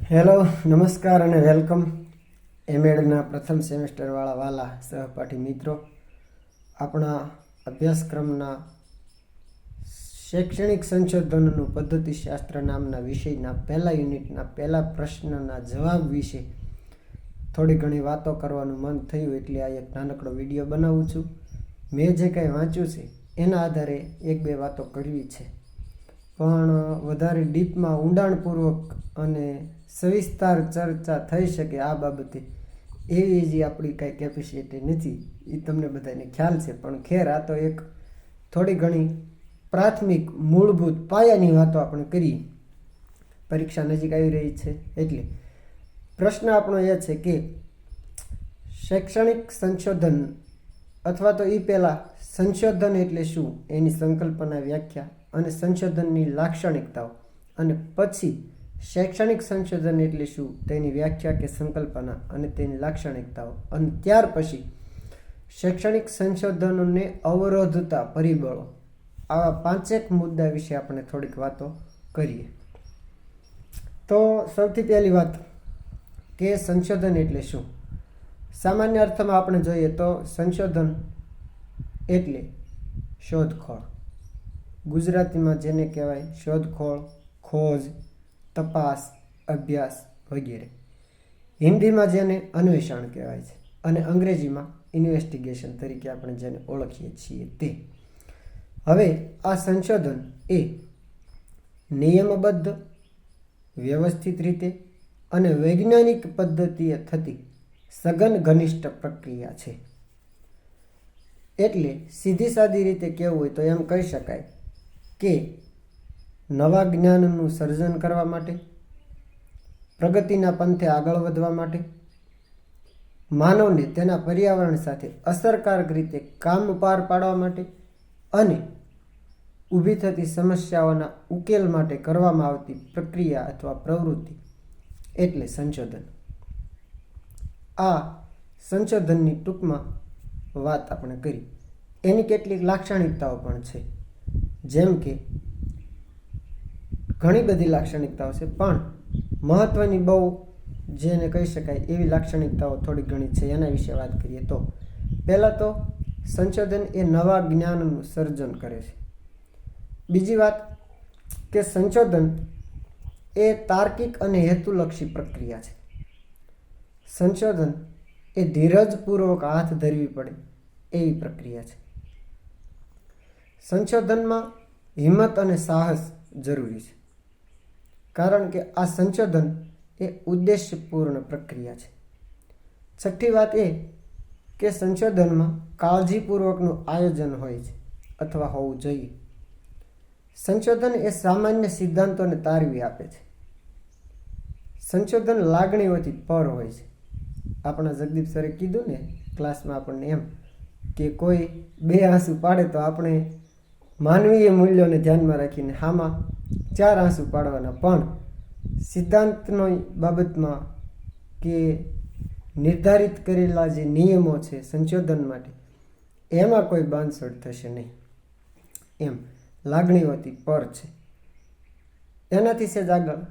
Hello, નમસ્કાર અને welcome એમએડના પ્રથમ સેમેસ્ટરવાળા વાલા સહપાઠી મિત્રો. આપણા અભ્યાસક્રમના શૈક્ષણિક સંશોધનનું પદ્ધતિશાસ્ત્ર નામના વિષયના પહેલા યુનિટના પહેલા પ્રશ્નના જવાબ વિશે થોડી ઘણી વાતો કરવાનું મન થયું એટલે આ એક નાનકડો વિડીયો બનાવું છું. મેં જે કંઈ વાંચ્યું છે એના આધારે એક બે વાતો કરવી છે, પણ વધારે ડીપમાં ઊંડાણપૂર્વક અને સવિસ્તાર ચર્ચા થઈ શકે આ બાબતે એવી જે આપણી કાંઈ કેપેસિટી નથી, એ તમને બધાને ખ્યાલ છે. પણ ખેર, આ તો એક થોડી ઘણી પ્રાથમિક મૂળભૂત પાયાની વાતો આપણે કરીએ. પરીક્ષા નજીક આવી રહી છે એટલે પ્રશ્ન આપણો એ છે કે શૈક્ષણિક સંશોધન અથવા તો એ પહેલાં સંશોધન એટલે શું, એની સંકલ્પના, વ્યાખ્યા અને સંશોધનની લાક્ષણિકતાઓ, અને પછી શૈક્ષણિક સંશોધન એટલે શું, તેની વ્યાખ્યા કે સંકલ્પના અને તેની લાક્ષણિકતાઓ, અને ત્યાર પછી શૈક્ષણિક સંશોધનોને અવરોધતા પરિબળો. આવા પાંચેક મુદ્દા વિશે આપણે થોડીક વાતો કરીએ. તો સૌથી પહેલી વાત કે સંશોધન એટલે શું. સામાન્ય અર્થમાં આપણે જોઈએ તો સંશોધન એટલે શોધખોળ. ગુજરાતીમાં જેને કહેવાય શોધખોળ, ખોજ, તપાસ, અભ્યાસ વગેરે. હિન્દીમાં જેને અન્વેષણ કહેવાય છે અને અંગ્રેજીમાં ઇન્વેસ્ટિગેશન તરીકે આપણે જેને ઓળખીએ છીએ તે. હવે આ સંશોધન એ નિયમબદ્ધ, વ્યવસ્થિત રીતે અને વૈજ્ઞાનિક પદ્ધતિએ થતી સઘન ઘનિષ્ઠ પ્રક્રિયા છે. એટલે સીધી સાદી રીતે કહેવું હોય તો એમ કહી શકાય કે નવા જ્ઞાનનું સર્જન કરવા માટે, પ્રગતિના પંથે આગળ વધવા માટે, માનવને તેના પર્યાવરણ સાથે અસરકારક રીતે કામ પાર પાડવા માટે અને ઊભી થતી સમસ્યાઓના ઉકેલ માટે કરવામાં આવતી પ્રક્રિયા અથવા પ્રવૃત્તિ એટલે સંશોધન. આ સંશોધનની ટૂંકમાં વાત આપણે કરી. એની કેટલીક લાક્ષણિકતાઓ પણ છે, જેમ કે ઘણી બધી લાક્ષણિકતાઓ છે, પણ મહત્વની બહુ જેને કહી શકાય એવી લાક્ષણિકતાઓ થોડી ઘણી છે. એના વિશે વાત કરીએ તો પહેલાં તો સંશોધન એ નવા જ્ઞાનનું સર્જન કરે છે. બીજી વાત કે સંશોધન એ તાર્કિક અને હેતુલક્ષી પ્રક્રિયા છે. સંશોધન એ ધીરજપૂર્વક હાથ ધરવી પડે એવી પ્રક્રિયા છે. સંશોધનમાં હિંમત અને સાહસ જરૂરી છે, કારણ કે આ સંશોધન એ ઉદ્દેશ્યપૂર્ણ પ્રક્રિયા છે. છઠ્ઠી વાત એ કે સંશોધનમાં કાળજીપૂર્વકનું આયોજન હોય છે અથવા હોવું જોઈએ. સંશોધન એ સામાન્ય સિદ્ધાંતોને તારવી આપે છે. સંશોધન લાગણીઓથી પર હોય છે. આપણા જગદીપ સરે કીધું ને ક્લાસમાં આપણને એમ કે કોઈ બે આંસુ પાડે તો આપણે માનવીય મૂલ્યોને ધ્યાનમાં રાખીને આમાં 4 આંસુ પાડવાના, પણ સિદ્ધાંતનો બાબતમાં કે નિર્ધારિત કરેલા જે નિયમો છે સંશોધન માટે એમાં કોઈ બાંધછોડ થશે નહીં. એમ લાગણીઓથી પર છે. એનાથી સેજ આગળ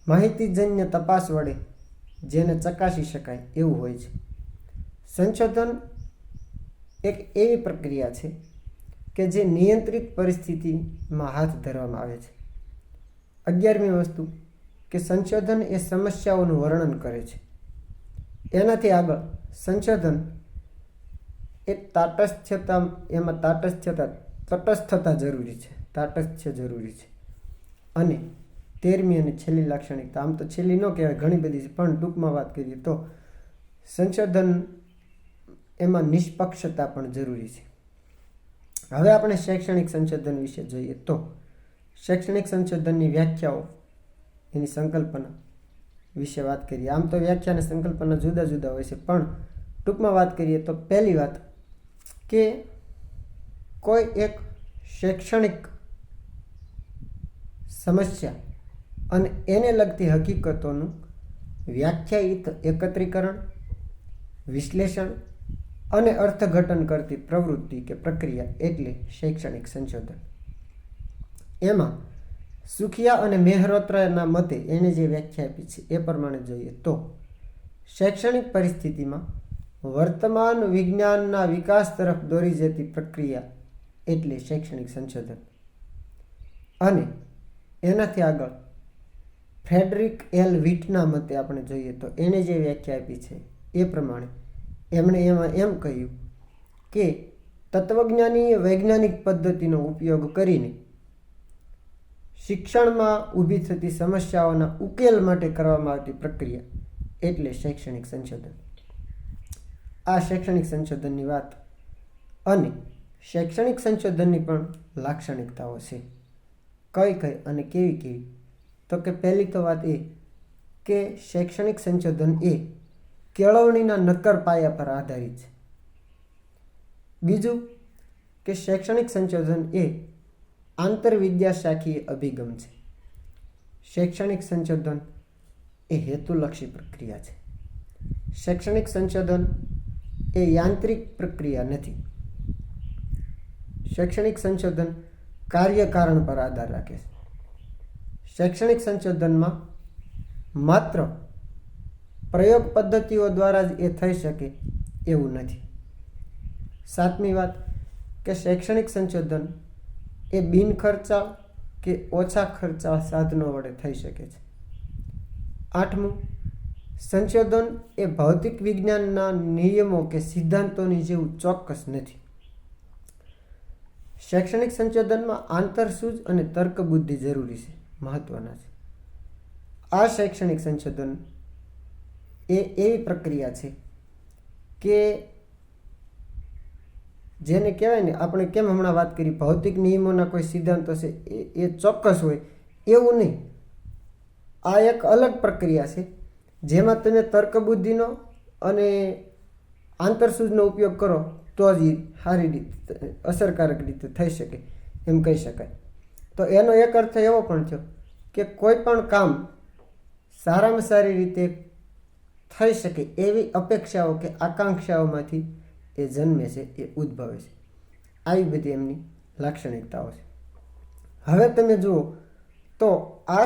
માહિતીજન્ય તપાસ વડે જેને ચકાસી શકાય એવું હોય છે. સંશોધન એક એવી પ્રક્રિયા છે કે જે નિયંત્રિત પરિસ્થિતિમાં હાથ ધરવામાં આવે છે. 11મી વસ્તુ કે સંશોધન એ સમસ્યાઓનું વર્ણન કરે છે. એનાથી આગળ સંશોધન એ તટસ્થતા જરૂરી છે. તાટસ્થ્ય જરૂરી છે. અને 13મી અને છેલ્લી લાક્ષણિકતા, આમ તો છેલ્લી ન કહેવાય, ઘણી બધી છે, પણ ટૂંકમાં વાત કરીએ તો સંશોધન એમાં નિષ્પક્ષતા પણ જરૂરી છે. હવે આપણે શૈક્ષણિક સંશોધન વિશે જોઈએ તો શૈક્ષણિક સંશોધનની વ્યાખ્યાઓ, એની સંકલ્પના વિશે વાત કરીએ. આમ તો વ્યાખ્યા અને સંકલ્પના જુદા જુદા હોય છે, પણ ટૂંકમાં વાત કરીએ તો પહેલી વાત કે કોઈ એક શૈક્ષણિક સમસ્યા અને એને લગતી હકીકતોનું વ્યાખ્યાયિત એકત્રીકરણ, વિશ્લેષણ અને અર્થઘટન કરતી પ્રવૃત્તિ કે પ્રક્રિયા એટલે શૈક્ષણિક સંશોધન. એમાં સુખિયા અને મેહરોત્રાના મતે એણે જે વ્યાખ્યા આપી છે એ પ્રમાણે જોઈએ તો શૈક્ષણિક પરિસ્થિતિમાં વર્તમાન વિજ્ઞાનના વિકાસ તરફ દોરી જતી પ્રક્રિયા એટલે શૈક્ષણિક સંશોધન. અને એનાથી આગળ ફ્રેડરિક એલ વિટના મતે આપણે જોઈએ તો એણે જે વ્યાખ્યા આપી છે એ પ્રમાણે એમણે એમાં એમ કહ્યું કે તત્વજ્ઞાનીય વૈજ્ઞાનિક પદ્ધતિનો ઉપયોગ કરીને શિક્ષણમાં ઊભી થતી સમસ્યાઓના ઉકેલ માટે કરવામાં આવતી પ્રક્રિયા એટલે શૈક્ષણિક સંશોધન. આ શૈક્ષણિક સંશોધનની વાત અને શૈક્ષણિક સંશોધનની પણ લાક્ષણિકતાઓ છે. કઈ કઈ અને કેવી કેવી? તો કે પહેલી તો વાત એ કે શૈક્ષણિક સંશોધન એ કેળવણીના નક્કર પાયા પર આધારિત છે. બીજું કે શૈક્ષણિક સંશોધન એ આંતરવિદ્યાશાખીય અભિગમ છે. શૈક્ષણિક સંશોધન એ હેતુલક્ષી પ્રક્રિયા છે. શૈક્ષણિક સંશોધન એ યાંત્રિક પ્રક્રિયા નથી. શૈક્ષણિક સંશોધન કાર્યકારણ પર આધાર રાખે છે. શૈક્ષણિક સંશોધનમાં માત્ર પ્રયોગ પદ્ધતિઓ દ્વારા જ એ થઈ શકે એવું નથી. સાતમી વાત કે શૈક્ષણિક સંશોધન એ બિનખર્ચાળ કે ઓછા ખર્ચાળ સાધનો વડે થઈ શકે છે. આઠમું, સંશોધન એ ભૌતિક વિજ્ઞાનના નિયમો કે સિદ્ધાંતોની જેવું ચોક્કસ નથી. શૈક્ષણિક સંશોધનમાં આંતરસૂઝ અને તર્કબુદ્ધિ જરૂરી છે, મહત્વના છે. આ શૈક્ષણિક સંશોધન એ એવી પ્રક્રિયા છે કે જેને કહેવાય ને, આપણે કેમ હમણાં વાત કરી ભૌતિક નિયમોના કોઈ સિદ્ધાંતો છે એ ચોક્કસ હોય એવું નહીં. આ એક અલગ પ્રક્રિયા છે જેમાં તમે તર્કબુદ્ધિનો અને આંતરસૂઝનો ઉપયોગ કરો તો જ સારી રીતે અસરકારક રીતે થઈ શકે એમ કહી શકાય. તો એનો એક અર્થ એવો પણ થયો કે કોઈ પણ કામ સારામાં સારી રીતે થઈ શકે એવી અપેક્ષાઓ કે આકાંક્ષાઓમાંથી એ જન્મે છે, એ ઉદ્ભવે છે. આવી બધી એમની લાક્ષણિકતાઓ છે. હવે તમે જુઓ તો આ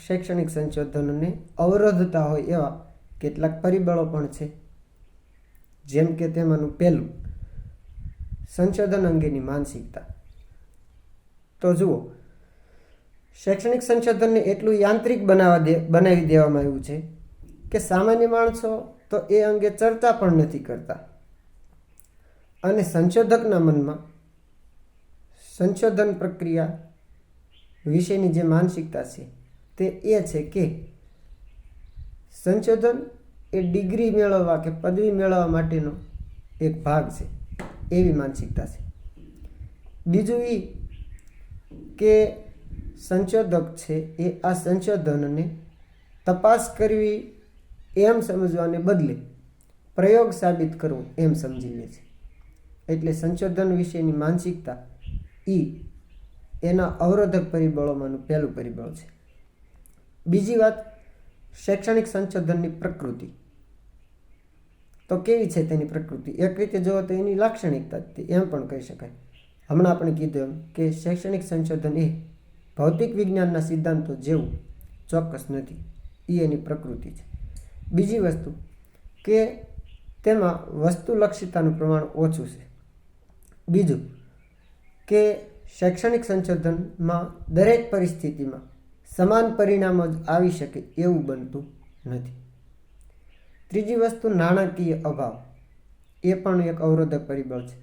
શૈક્ષણિક સંશોધનને અવરોધતા હોય એવા કેટલાક પરિબળો પણ છે. જેમ કે તેમાંનું પહેલું, સંશોધન અંગેની માનસિકતા. તો જુઓ, શૈક્ષણિક સંશોધનને એટલું યાંત્રિક બનાવી દેવામાં આવ્યું છે કે સામાન્ય માણસો તો એ અંગે ચર્ચા પણ નથી કરતા. અને સંશોધકના મનમાં સંશોધન પ્રક્રિયા વિશેની જે માનસિકતા છે તે એ છે કે સંશોધન એ ડિગ્રી મેળવવા કે પદવી મેળવવા માટેનો એક ભાગ છે, એવી માનસિકતા છે. બીજું એ કે સંશોધક છે એ આ સંશોધનને તપાસ કરવી એમ સમજવાને બદલે પ્રયોગ સાબિત કરવું એમ સમજી લે છે. એટલે સંશોધન વિશેની માનસિકતા એના અવરોધક પરિબળોમાંનું પહેલું પરિબળ છે. બીજી વાત, શૈક્ષણિક સંશોધનની પ્રકૃતિ. તો કેવી છે તેની પ્રકૃતિ? એક રીતે જોવો તો એની લાક્ષણિકતા એમ પણ કહી શકાય. હમણાં આપણે કીધું એમ કે શૈક્ષણિક સંશોધન એ ભૌતિક વિજ્ઞાનના સિદ્ધાંતો જેવું ચોક્કસ નથી, એ એની પ્રકૃતિ છે. બીજી વસ્તુ કે તેમાં વસ્તુલક્ષિતાનું પ્રમાણ ઓછું છે. બીજું કે શૈક્ષણિક સંશોધનમાં દરેક પરિસ્થિતિમાં સમાન પરિણામો જ આવી શકે એવું બનતું નથી. ત્રીજી વસ્તુ, નાણાકીય અભાવ. એ પણ એક અવરોધક પરિબળ છે.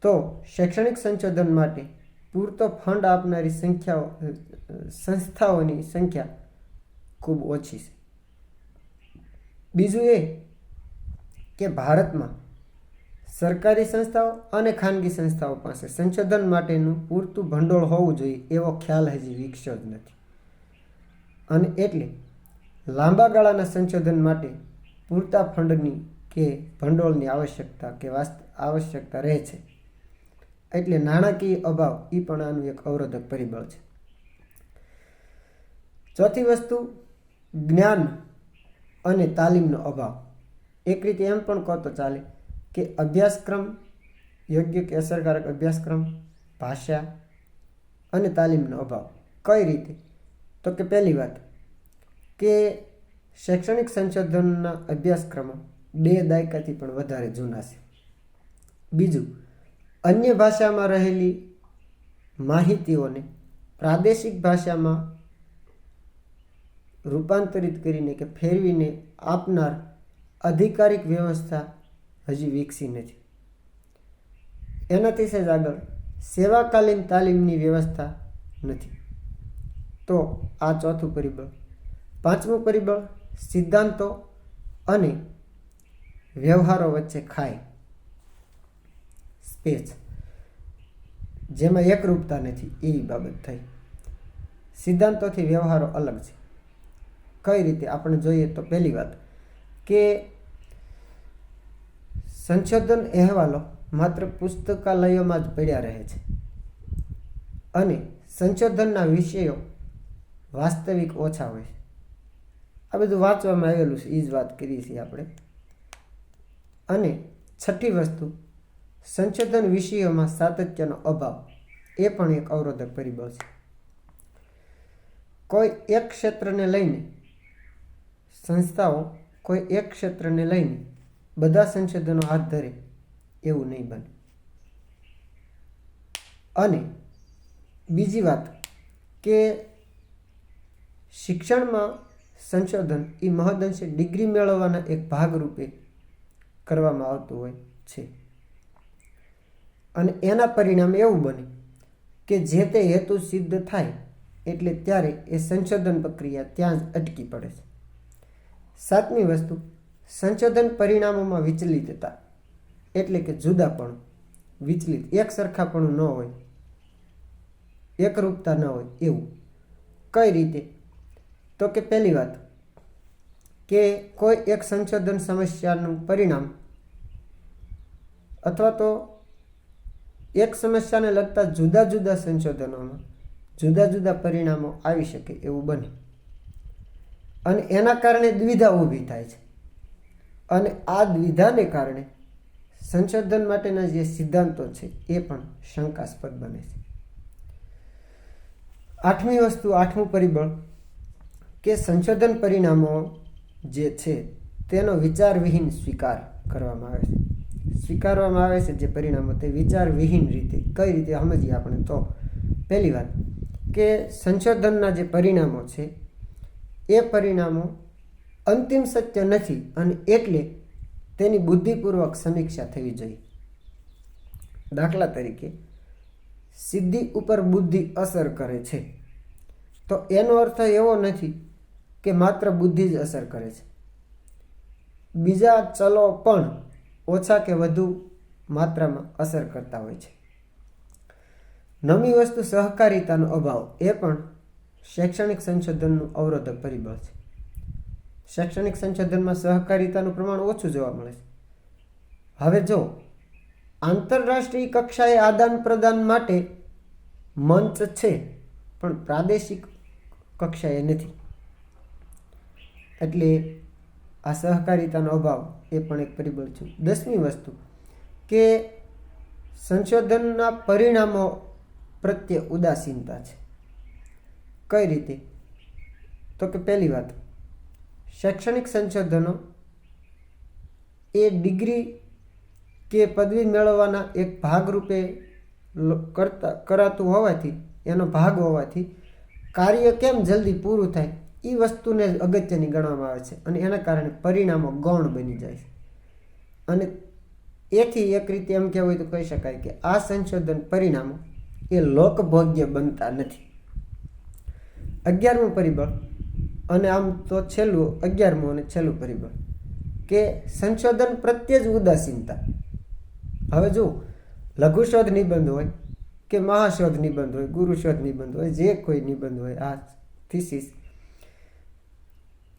તો શૈક્ષણિક સંશોધન માટે પૂરતો ફંડ આપનારી સંસ્થાઓની સંખ્યા ખૂબ ઓછી છે. બીજું એ કે ભારતમાં સરકારી સંસ્થાઓ અને ખાનગી સંસ્થાઓ પાસે સંશોધન માટેનું પૂરતું ભંડોળ હોવું જોઈએ એવો ખ્યાલ હજી વિકસ્યો જ નથી. અને એટલે લાંબા ગાળાના સંશોધન માટે પૂરતા ફંડની કે ભંડોળની આવશ્યકતા રહે છે. એટલે નાણાકીય અભાવ એ પણ આનું એક અવરોધક પરિબળ છે. ચોથી વસ્તુ, જ્ઞાન અને તાલીમનો અભાવ. એક રીતે એમ પણ કહો તો ચાલે કે અભ્યાસક્રમ, યોગ્ય કે અસરકારક અભ્યાસક્રમ, ભાષા અને તાલીમનો અભાવ કઈ રીતે? તો કે પહેલી વાત કે શૈક્ષણિક સંશોધનના અભ્યાસક્રમો 2 દાયકાથી પણ વધારે જૂના છે. બીજું, અન્ય ભાષામાં રહેલી માહિતીઓને પ્રાદેશિક ભાષામાં રૂપાંતરિત કરીને કે ફેરવીને આપનાર અધિકારિક વ્યવસ્થા હજી વિકસી નથી. એનાથી સહેજ આગળ સેવાકાલીન તાલીમની વ્યવસ્થા નથી. તો આ ચોથું પરિબળ. પાંચમું પરિબળ, સિદ્ધાંતો અને વ્યવહારો વચ્ચે ખાય, સ્પેસ, જેમાં એકરૂપતા નથી એવી બાબત થઈ. સિદ્ધાંતોથી વ્યવહારો અલગ છે. કઈ રીતે? આપણે જોઈએ તો પહેલી વાત કે સંશોધન અહેવાલો માત્ર પુસ્તકાલયોમાં જ પડ્યા રહે છે અને સંશોધનના વિષયો વાસ્તવિક ઓછા હોય છે. આ બધું વાંચવામાં આવેલું છે, એ જ વાત કરીએ છીએ આપણે. અને છઠ્ઠી વસ્તુ, સંશોધન વિષયોમાં સાતત્યનો અભાવ, એ પણ એક અવરોધક પરિબળ છે. કોઈ એક ક્ષેત્રને લઈને સંસ્થાઓ કોઈ એક ક્ષેત્રને લઈને બધા સંશોધનો હાથ ધરે એવું નહીં બને. અને બીજી વાત કે શિક્ષણમાં સંશોધન એ મહદઅંશે ડિગ્રી મેળવવાના એક ભાગરૂપે કરવામાં આવતું હોય છે અને એના પરિણામે એવું બને કે જે તે હેતુ સિદ્ધ થાય એટલે ત્યારે એ સંશોધન પ્રક્રિયા ત્યાં જ અટકી પડે છે. સાતમી વસ્તુ, સંશોધન પરિણામોમાં વિચલિતતા, એટલે કે જુદાપણું, વિચલિત, એક સરખાપણું ન હોય, એકરૂપતા ન હોય એવું. કઈ રીતે? તો કે પહેલી વાત કે કોઈ એક સંશોધન સમસ્યાનું પરિણામ અથવા તો એક સમસ્યાને લગતા જુદા જુદા સંશોધનોમાં જુદા જુદા પરિણામો આવી શકે એવું બને અને એના કારણે દ્વિધા ઊભી થાય છે અને આ દ્વિધાને કારણે સંશોધન માટેના જે સિદ્ધાંતો છે એ પણ શંકાસ્પદ બને છે. આઠમી વસ્તુ, આઠમું પરિબળ કે સંશોધન પરિણામો જે છે તેનો વિચારવિહીન સ્વીકાર કરવામાં આવે છે. સ્વીકારવામાં આવે છે જે પરિણામો તે વિચારવિહીન રીતે. કઈ રીતે સમજીએ આપણે? તો પહેલી વાત કે સંશોધનના જે પરિણામો છે એ પરિણામો અંતિમ સત્ય નથી અને એટલે તેની બુદ્ધિપૂર્વક સમીક્ષા થવી જોઈએ. દાખલા તરીકે, સિદ્ધિ ઉપર બુદ્ધિ અસર કરે છે તો એનો અર્થ એવો નથી કે માત્ર બુદ્ધિ જ અસર કરે છે. બીજા ચલો પણ ઓછા કે વધુ માત્રામાં અસર કરતા હોય છે. નવમી વસ્તુ, સહકારિતાનો અભાવ, એ પણ શૈક્ષણિક સંશોધનનું અવરોધક પરિબળ છે. શૈક્ષણિક સંશોધનમાં સહકારિતાનું પ્રમાણ ઓછું જોવા મળે છે. હવે જો આંતરરાષ્ટ્રીય કક્ષાએ આદાન પ્રદાન માટે મંચ છે પણ પ્રાદેશિક કક્ષાએ નથી, એટલે આ સહકારિતાનો અભાવ એ પણ એક પરિબળ છે. 10મી વસ્તુ કે સંશોધનના પરિણામો પ્રત્યે ઉદાસીનતા છે. કઈ રીતે? તો કે પહેલી વાત, શૈક્ષણિક સંશોધનો એ ડિગ્રી કે પદવી મેળવવાના એક ભાગરૂપે કરાતું હોવાથી, એનો ભાગ હોવાથી કાર્ય કેમ જલ્દી પૂરું થાય એ વસ્તુને અગત્યની ગણવામાં આવે છે અને એના કારણે પરિણામો ગૌણ બની જાય છે. અને એથી એક રીતે એમ કહેવું હોય તો કહી શકાય કે આ સંશોધન પરિણામો એ લોકભોગ્ય બનતા નથી. 11મું પરિબળ, અને આમ તો છેલ્લું 11મું અને છેલ્લું પરિબળ કે સંશોધન પ્રત્યે જ ઉદાસીનતા. હવે જો લઘુશોધ નિબંધ હોય કે મહાશોધ નિબંધ હોય, ગુરુશોધ નિબંધ હોય, જે કોઈ નિબંધ હોય, આ થીસીસ,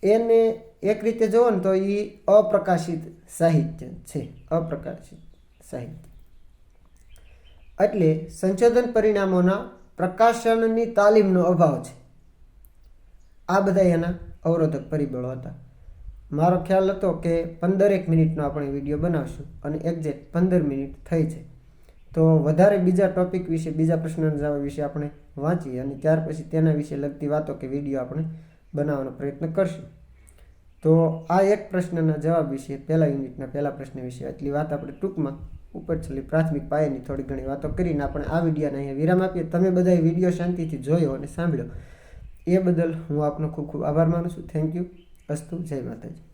એને એક રીતે જોવો ને તો એ અપ્રકાશિત સાહિત્ય છે. અપ્રકાશિત સાહિત્ય એટલે સંશોધન પરિણામોના પ્રકાશનની તાલીમનો અભાવ છે. આ બધા એના અવરોધક પરિબળો હતા. મારો ખ્યાલ હતો કે 15 મિનિટનો આપણે વિડીયો બનાવશું અને એક્ઝેક્ટ 15 મિનિટ થઈ છે. તો વધારે બીજા ટોપિક વિશે, બીજા પ્રશ્નના જવાબ વિશે આપણે વાંચી અને ત્યાર પછી તેના વિશે લગતી વાતો કે વિડીયો આપણે બનાવવાનો પ્રયત્ન કરશું. તો આ એક પ્રશ્નના જવાબ વિશે પહેલા યુનિટના પહેલા પ્રશ્ન વિશે એટલી વાત આપણે ટૂંકમાં ઉપર છેલ્લી પ્રાથમિક પાયાની થોડી ઘણી વાતો કરીને આપણે આ વિડીયોને અહીંયા વિરામ આપીએ. તમે બધા વિડીયો શાંતિથી જોયો અને સાંભળ્યો એ બદલ હું આપનો ખૂબ ખૂબ આભાર માનું છું. Thank you. અસ્તુ. જય માતાજી.